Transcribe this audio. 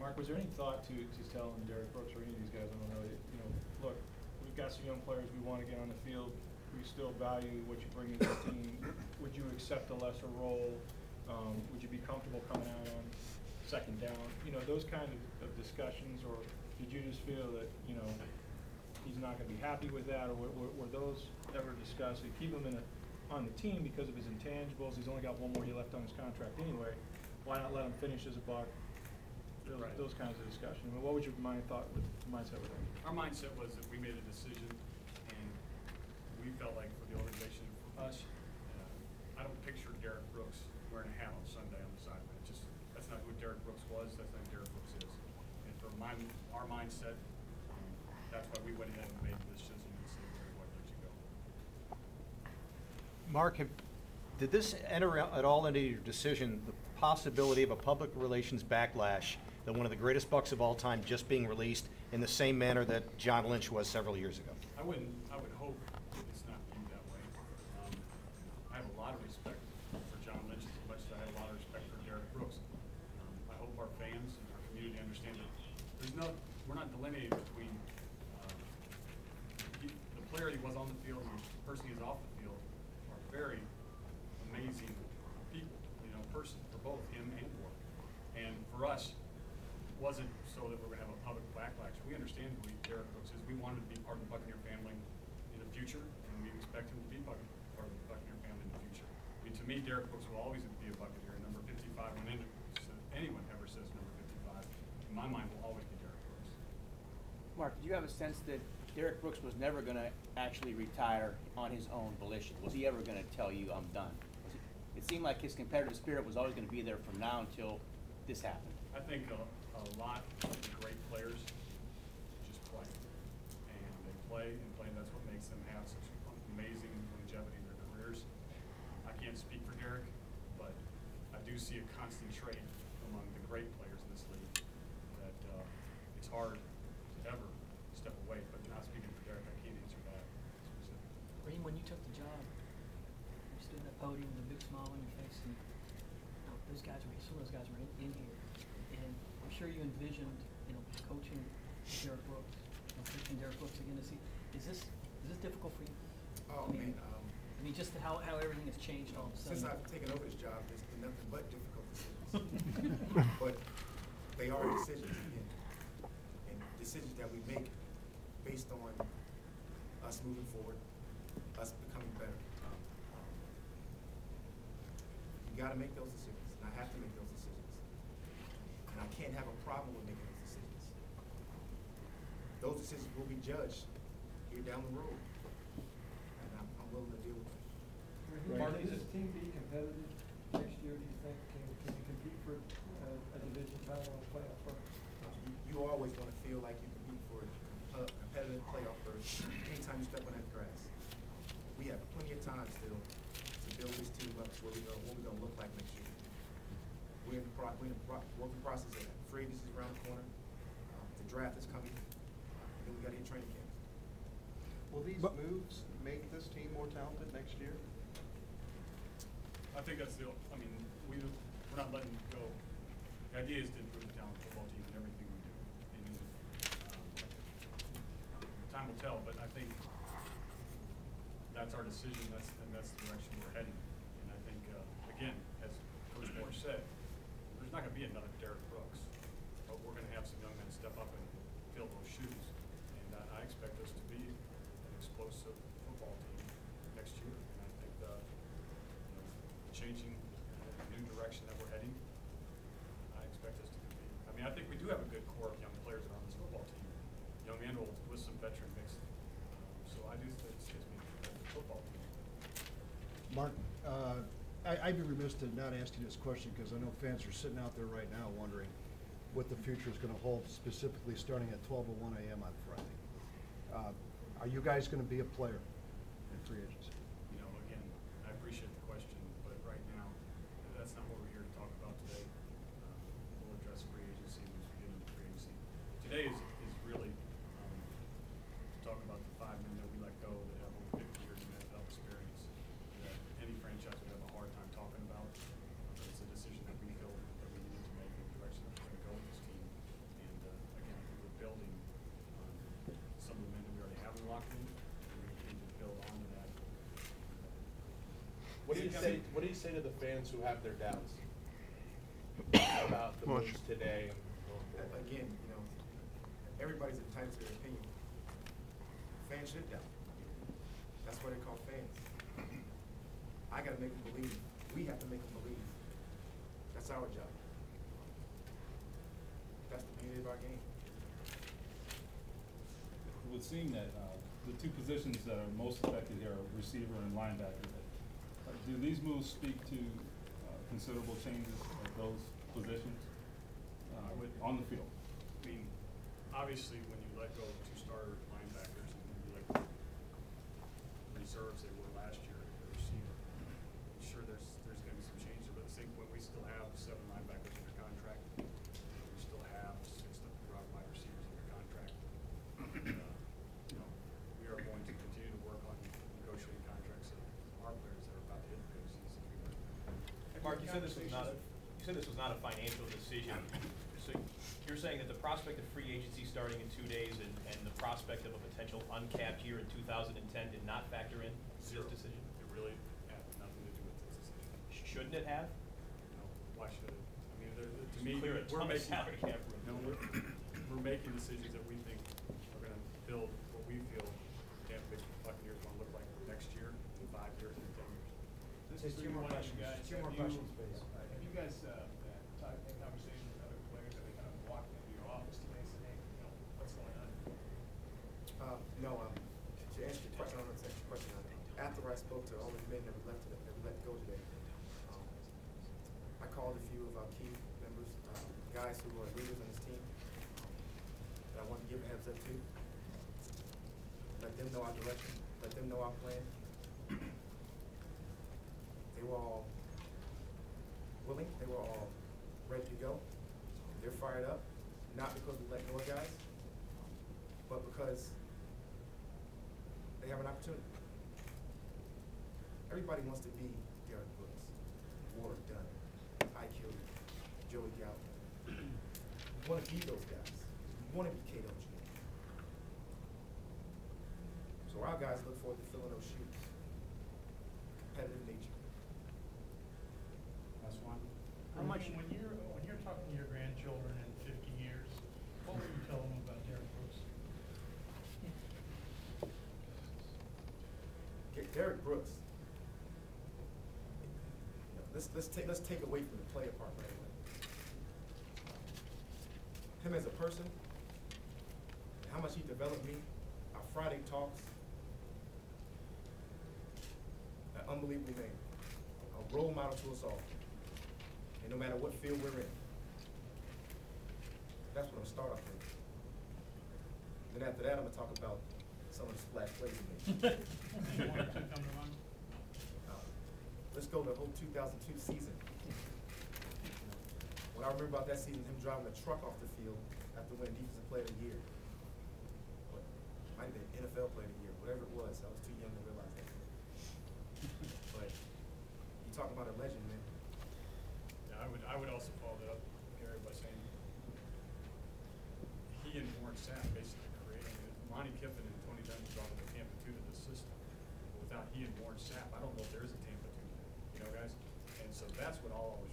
Mark, was there any thought to telling Derrick Brooks or any of these guys, I don't know, you know, look, we've got some young players we want to get on the field. We still value what you bring into the team. Would you accept a lesser role? Would you be comfortable coming out on second down? You know, those kind of discussions, or did you just feel that, you know, he's not going to be happy with that, or were those ever discussed? You keep him on the team because of his intangibles. He's only got one more year left on his contract anyway. Why not let him finish as a Buck? Those kinds of discussions. I mean, what was your mindset with that? Our mindset was that we made a decision, and we felt like for the organization, for us, I don't picture Derrick Brooks wearing a hat on Sunday on the sideline. That's not who Derrick Brooks was. That's not who Derrick Brooks is. And for our mindset, that's why we went ahead and made the decision and said, we're going to let you go. Mark, did this enter at all into your decision the possibility of a public relations backlash that one of the greatest Bucs of all time just being released in the same manner that John Lynch was several years ago? I would hope it's not viewed that way. I have a lot of respect for John Lynch as much as I have a lot of respect for Derrick Brooks. I hope our fans and our community understand that we're not delineating between the player he was on the field and the person he is off the field are very amazing people, you know, person for both him and Warrick. And for us, it wasn't so that we're going to have a public backlash. We understand who Derrick Brooks is. We want him to be part of the Buccaneer family in the future, and we expect him to be part of the Buccaneer family in the future. I mean, to me, Derrick Brooks will always be a Buccaneer. Number 55, when anyone ever says number 55, in my mind, will always be Derrick Brooks. Mark, did you have a sense that Derrick Brooks was never going to actually retire on his own volition? Was he ever going to tell you, I'm done? It seemed like his competitive spirit was always going to be there from now until this happened. I think a lot of the great players just play. And they play and play, and that's what makes them have such amazing longevity in their careers. I can't speak for Derrick, but I do see a constant trait among the great players in this league that it's hard to ever step away. But not speaking for Derrick, I can't answer that specifically. Raheem, when you took the job, you stood at that podium with a big smile on your face, and some of those guys were in here, and I'm sure you envisioned, you know, coaching Derrick Brooks, coaching Derrick Brooks again. Is this difficult for you? Oh, I mean, man. I mean, just how everything has changed all of a sudden. Since I've taken over this job, there's been nothing but difficult decisions. But they are decisions again, and decisions that we make based on us moving forward, us becoming better. You got to make those decisions, and I have to make those decisions, and I can't have a problem with making those decisions. Those decisions will be judged here down the road, and I'm willing to deal with it. Mark, is this team be competitive next year? Do you think can you compete for a division title or playoff berth? You always want to feel like you compete for a competitive playoff berth anytime you step on that grass. We have plenty of time still to build this team up to what we're going to look like next year. We're in the working process of that. Free agency is around the corner. The draft is coming. And then we got to hit training camp. Will these moves make this team more talented next year? I think that's I mean, we're not letting go. The idea is to improve the talent football team in everything we do. And time will tell, but I think that's our decision, and that's the direction we're heading. And I think, again, as Coach Moore said, there's not going to be another Derrick Brooks, but we're going to have some young men step up and fill those shoes. And I expect us to be an explosive football team next year. And I think changing the new direction that we're heading, I expect us to compete. I mean, I think we do have a good core of young players that are on this football team, young and old, with some veteran mix. So I do think it's going to be a competitive football team. Mark, I'd be remiss to not ask you this question because I know fans are sitting out there right now wondering what the future is going to hold, specifically starting at 12:01 a.m. on Friday. Are you guys going to be a player in free agency? You know, again, I appreciate the question, but right now, that's not what we're here to talk about today. We'll address free agency once we get into free agency. Today is really to talk about the 5 men that we let go that have over 50 years of NFL experience that any franchise would have a hard time talking about. It's a decision that we feel that we need to make in the direction that we're going to go with this team. do you say to the fans who have their doubts about the moves today? Again, you know, everybody's entitled to their opinion. Fans should doubt. That's why they're called fans. I gotta make them believe. We have to make them believe. That's our job. That's the beauty of our game. It would seem that the two positions that are most affected here are receiver and linebacker. Do these moves speak to considerable changes at those positions on the field? I mean, obviously, when you let go of two starter linebackers and you let go of reserves they were last year at the receiver, I'm sure there's going to be some changes. But at the same point, we still have 7 linebackers under contract. We still have 6 wide receivers under contract. You know, we are going to continue to work on negotiating contracts of our players that are about to hit the big season. Hey, Mark, you said this was not a financial decision. So you're saying that the prospect of free agency starting in 2 days and the prospect of a potential uncapped year in 2010 did not factor in this decision? It really had nothing to do with this decision. Shouldn't it have? No, why should it? I mean, to Just me, clear a we're ton of making salary cap room. no, we're making decisions that we think are going to build what we feel Tampa Bay Buccaneers want to look like next year, in 5 years, and 10 years. This is two more questions. Two more questions, please. Have you guys had conversations with other players that they kind of walked into your office today and said, hey, you know, what's going on? No, to answer your question, I'm going to answer your question. After I spoke to all the men that we let go today, I called a few of our key members, guys who are leaders on this team, that I want to give a heads up to. Let them know our direction, let them know our plan. They were all willing, they were all ready to go. They're fired up, not because we let go of guys, but because they have an opportunity. Everybody wants to be Derrick Brooks, Warrick Dunn, Ike Hilliard, Galloway. You want to be those guys. You want to be Cato June. So our guys look forward to filling those shoes. Competitive nature. That's one. How much- When you're talking to your grandchildren in 50 years, what will you tell them about Derrick Brooks? Derrick Brooks. Let's take away from the player part right away. Him as a person, and how much he developed me, our Friday talks, an unbelievable man, a role model to us all. And no matter what field we're in, that's what I'm gonna start off with. Then after that, I'm gonna talk about some of the splash plays he made. Anyone to come to mind? Let's go to the whole 2002 season. What I remember about that season, him driving a truck off the field after winning Defensive Player of the Year. Might have been NFL Player of the Year, whatever it was. I was too young to realize that. But you talk about a legend, man. Yeah, I would also follow that up, Gary, by saying he and Warren Sapp basically created it. Monty Kiffin and Tony Dungy brought in the Tampa 2 to the system. But without he and Warren Sapp, I don't know if there is a Tampa 2, you know, guys? And so that's what all